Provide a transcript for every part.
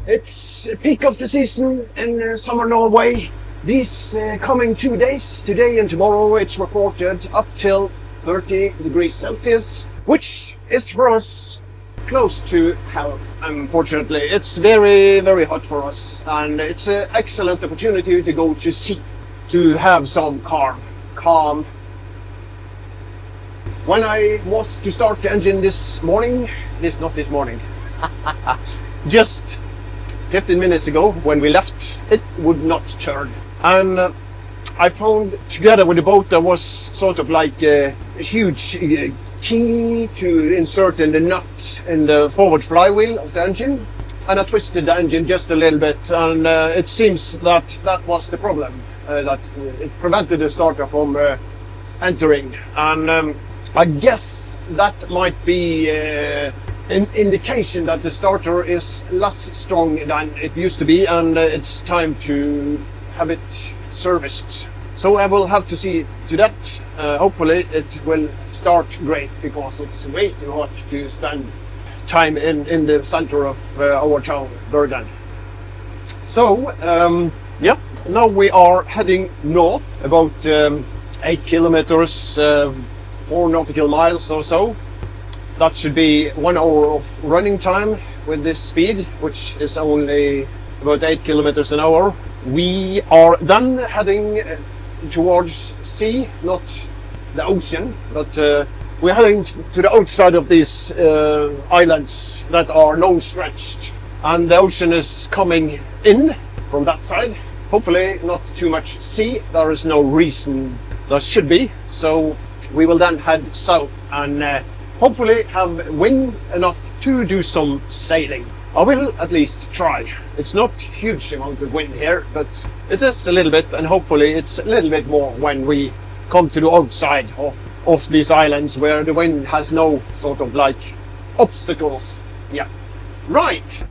It's peak of the season in summer Norway. These coming 2 days, today and tomorrow, it's reported up till 30 degrees Celsius, which is for us close to hell, unfortunately. It's very, very hot for us, and it's an excellent opportunity to go to sea, to have some calm. When I was to start the engine this morning, just 15 minutes ago when we left, it would not turn. And I found together with the boat there was sort of like a huge key to insert in the nut in the forward flywheel of the engine. And I twisted the engine just a little bit, and it seems that that was the problem, that it prevented the starter from entering. And I guess that might be an indication that the starter is less strong than it used to be, and it's time to have it serviced. So I will have to see to that. Hopefully it will start great, because it's way too hot to spend time in the center of our town, Bergen. So yeah, now we are heading north about 8 kilometers, 4 nautical miles or so. That should be 1 hour of running time with this speed, which is only about 8 kilometers an hour. We are then heading towards sea, not the ocean, but we're heading to the outside of these islands that are long stretched, and the ocean is coming in from that side. Hopefully not too much sea. There is no reason there should be. So we will then head south and hopefully have wind enough to do some sailing. I will at least try. It's not huge amount of wind here, but it is a little bit, and hopefully it's a little bit more when we come to the outside of these islands where the wind has no sort of like obstacles. Yeah. Right.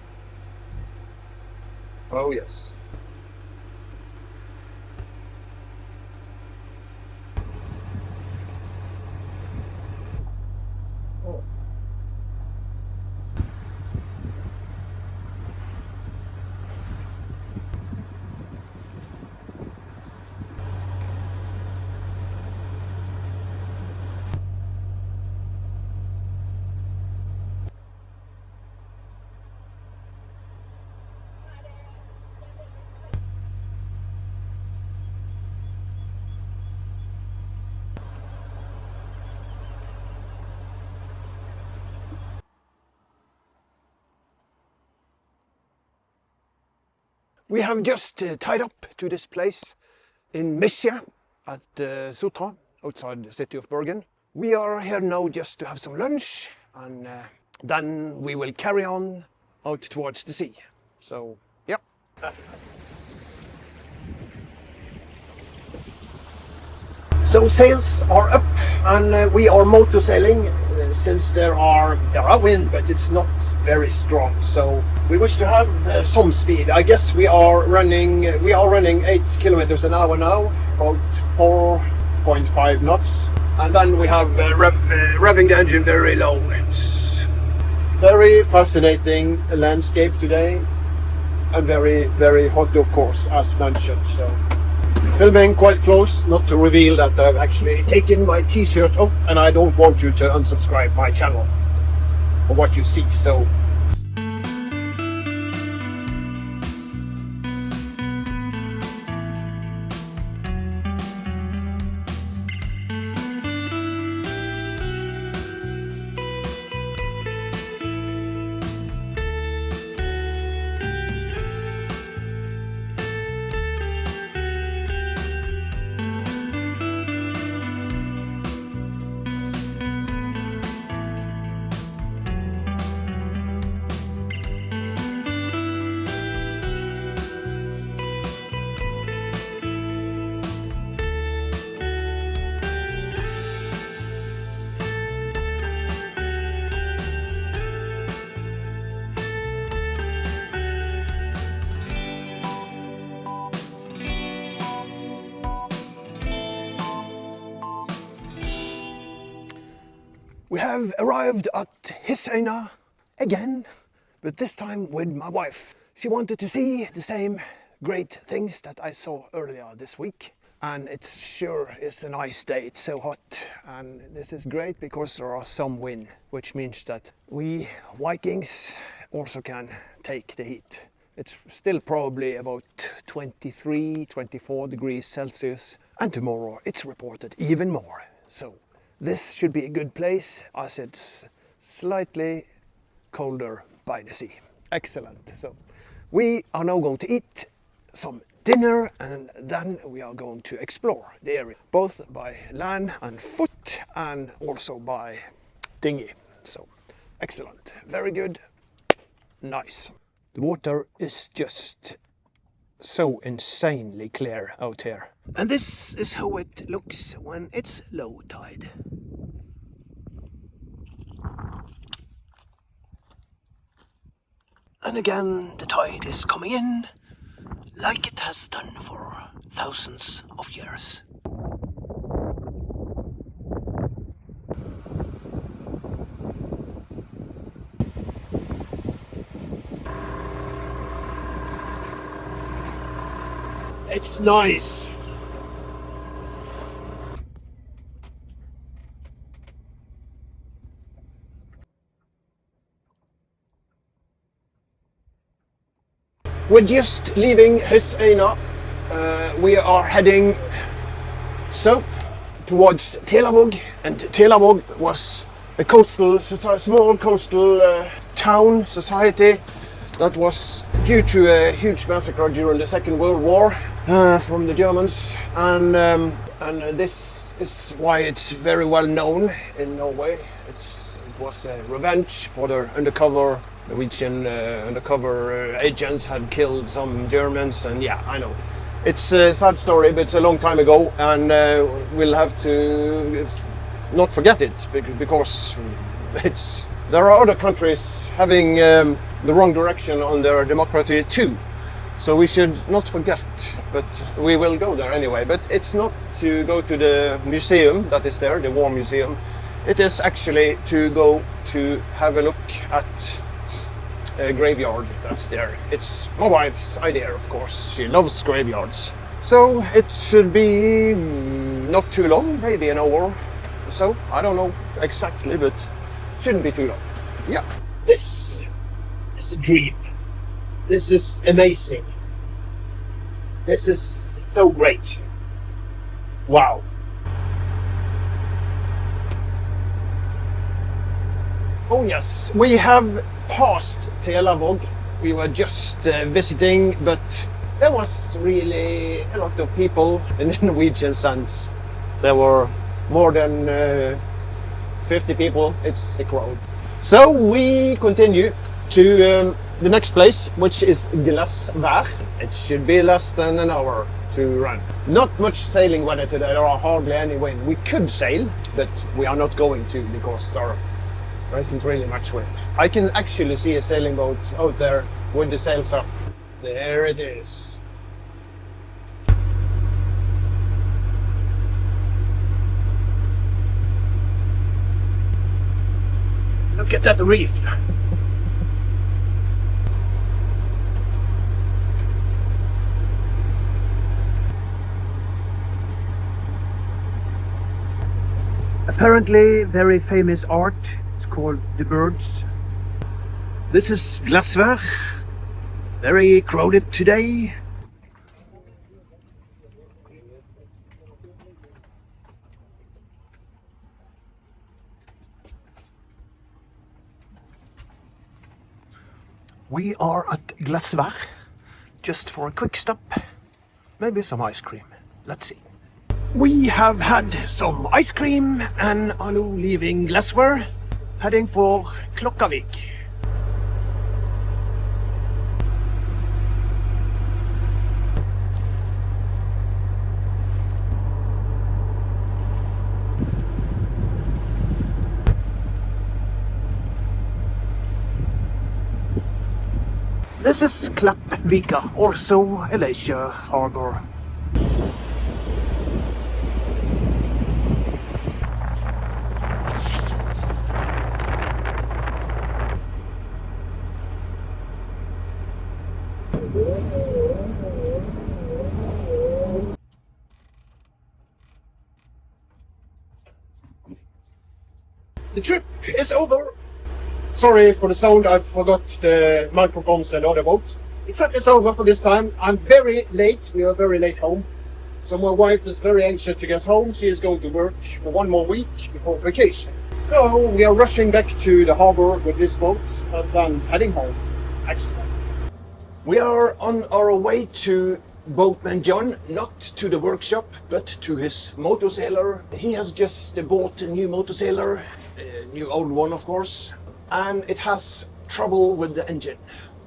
Oh yes. We have just tied up to this place in Hissøyna at Sotra, outside the city of Bergen. We are here now just to have some lunch, and then we will carry on out towards the sea. So, yeah. So sails are up, and we are motor sailing since there are wind, but it's not very strong. So we wish to have some speed. I guess we are running 8 kilometers an hour now, about 4.5 knots, and then we have revving the engine very low. It's very fascinating landscape today, and very, very hot, of course, as mentioned. So filming quite close, not to reveal that I've actually taken my t-shirt off, and I don't want you to unsubscribe my channel for what you see. So we have arrived at Hissøyna again, but this time with my wife. She wanted to see the same great things that I saw earlier this week. And it sure is a nice day. It's so hot, and this is great because there are some wind, which means that we Vikings also can take the heat. It's still probably about 23, 24 degrees Celsius, and tomorrow it's reported even more. So this should be a good place as it's slightly colder by the sea. Excellent. So we are now going to eat some dinner, and then we are going to explore the area, both by land and foot, and also by dinghy. So excellent, very good, nice. The water is just so insanely clear out here. And this is how it looks when it's low tide. And again, the tide is coming in, like it has done for thousands of years. It's nice. We're just leaving Hissøyna. We are heading south towards Telavog, and Telavog was a small coastal town society that was due to a huge massacre during the Second World War from the Germans, and this is why it's very well known in Norway. It was a revenge for the undercover Norwegian undercover agents had killed some Germans, and yeah, I know. It's a sad story, but it's a long time ago, and we'll have to not forget it, because there are other countries having the wrong direction on their democracy too. So we should not forget, but we will go there anyway. But it's not to go to the museum that is there, the War Museum. It is actually to go to have a look at a graveyard that's there. It's my wife's idea, of course. She loves graveyards. So it should be not too long, maybe an hour or so. I don't know exactly, but shouldn't be too long. Yeah. This is a dream. This is amazing. This is so great. Wow. Oh yes, we have passed Telavog. We were just visiting, but there was really a lot of people in the Norwegian sense. There were more than 50 people. It's a crowd. So we continue to the next place, which is Glassvak. It should be less than an hour to run. Not much sailing weather today. There are hardly any wind. We could sail, but we are not going to because there isn't really much wind. I can actually see a sailing boat out there with the sails up. There it is. Look at that reef. Apparently very famous art. It's called The Birds. This is Glassvak. Very crowded today. We are at Glassvak just for a quick stop. Maybe some ice cream. Let's see. We have had some ice cream and are now leaving Glassvak, heading for Colvic. This is Glassvak, also a leisure harbor. The trip is over. Sorry for the sound, I forgot the microphones and other boat. The trip is over for this time. I'm very late, we are very late home. So my wife is very anxious to get home. She is going to work for 1 more week before vacation. So we are rushing back to the harbor with this boat and then heading home. Excellent. We are on our way to Boatman John, not to the workshop, but to his motorsailor. He has just bought a new motorsailor, a new old one of course, and it has trouble with the engine.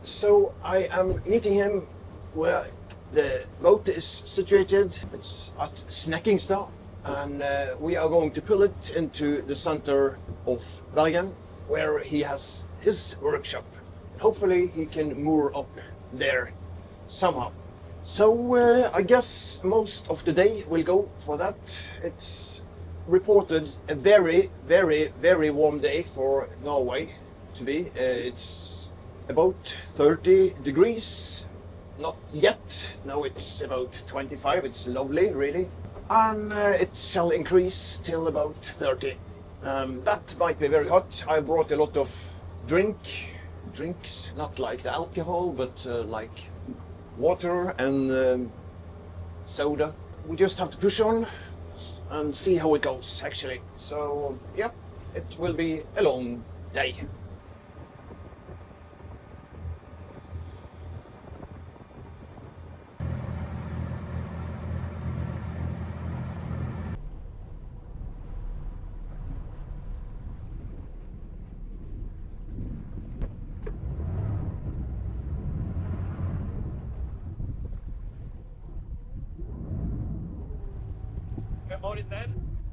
So I am meeting him where the boat is situated. It's at Snekkingstad, and we are going to pull it into the center of Bergen, where he has his workshop. Hopefully he can moor up there somehow. So I guess most of the day will go for that. It's reported a very, very, very warm day for Norway to be. It's about 30 degrees. Not yet. No, it's about 25. It's lovely, really. And it shall increase till about 30. That might be very hot. I brought a lot of drinks, not like the alcohol, but like water and soda. We just have to push on and see how it goes, actually. So, yeah, it will be a long day. More than that,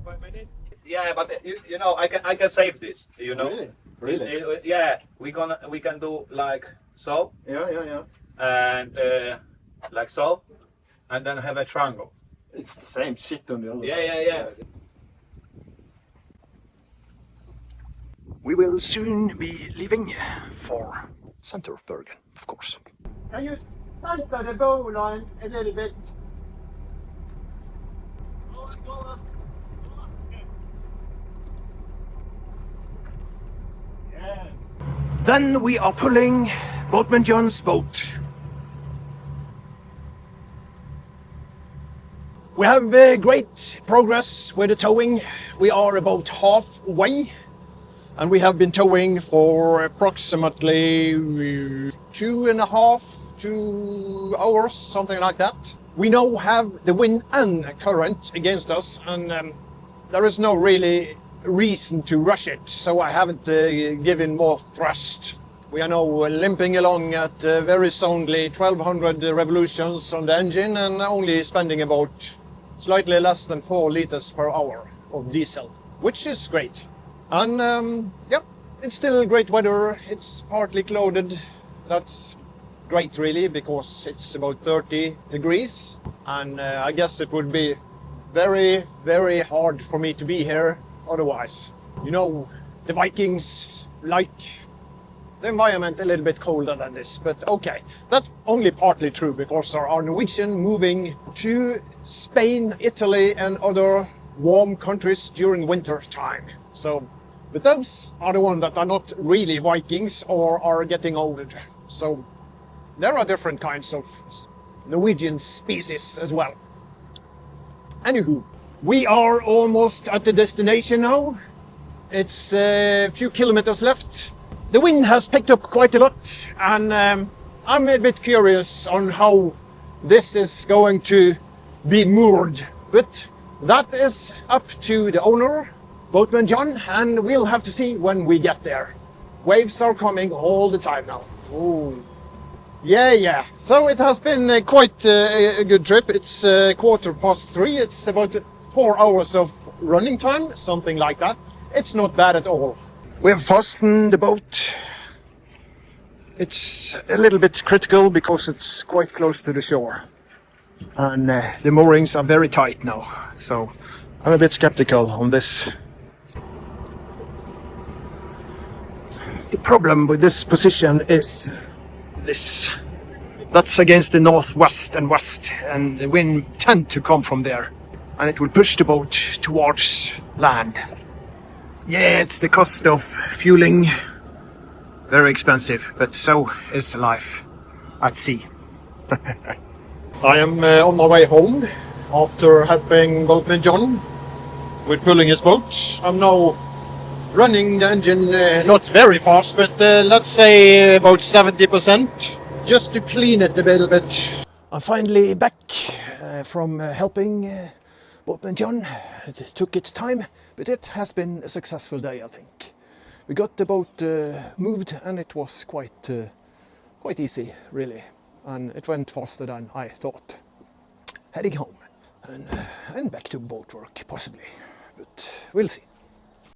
5 minutes. Yeah, but you know, I can save this. You know, really. Yeah, we can do like so. Yeah. And like so, and then have a triangle. It's the same shit on the other. Yeah. We will soon be leaving for center of Bergen, of course. Can you center the bow line a little bit? Then we are pulling Boatman Johns' boat. We have great progress with the towing. We are about halfway, and we have been towing for approximately 2 hours, something like that. We now have the wind and current against us, and there is no really reason to rush it, so I haven't given more thrust. We are now limping along at very soundly 1200 revolutions on the engine and only spending about slightly less than 4 liters per hour of diesel, which is great. And yeah, it's still great weather. It's partly clouded. That's great really, because it's about 30 degrees, and I guess it would be very, very hard for me to be here otherwise. You know, the Vikings like the environment a little bit colder than this, but okay. That's only partly true, because there are Norwegians moving to Spain, Italy and other warm countries during winter time. So, but those are the ones that are not really Vikings or are getting old. So there are different kinds of Norwegian species as well. Anywho, we are almost at the destination now. It's a few kilometers left. The wind has picked up quite a lot, and I'm a bit curious on how this is going to be moored. But that is up to the owner, Boatman John, and we'll have to see when we get there. Waves are coming all the time now. Ooh. Yeah. So it has been quite a good trip. It's 3:15. It's about 4 hours of running time, something like that. It's not bad at all. We have fastened the boat. It's a little bit critical because it's quite close to the shore. And the moorings are very tight now. So I'm a bit skeptical on this. The problem with this position is this. That's against the northwest and west, and the wind tends to come from there. And it will push the boat towards land. Yeah, it's the cost of fueling. Very expensive, but so is life at sea. I am on my way home after helping Boatman John with pulling his boat. I'm now running the engine not very fast, but let's say about 70%, just to clean it a little bit. I'm finally back from helping Boatman John. It took its time, but it has been a successful day, I think. We got the boat moved, and it was quite easy, really, and it went faster than I thought. Heading home and back to boat work, possibly, but we'll see.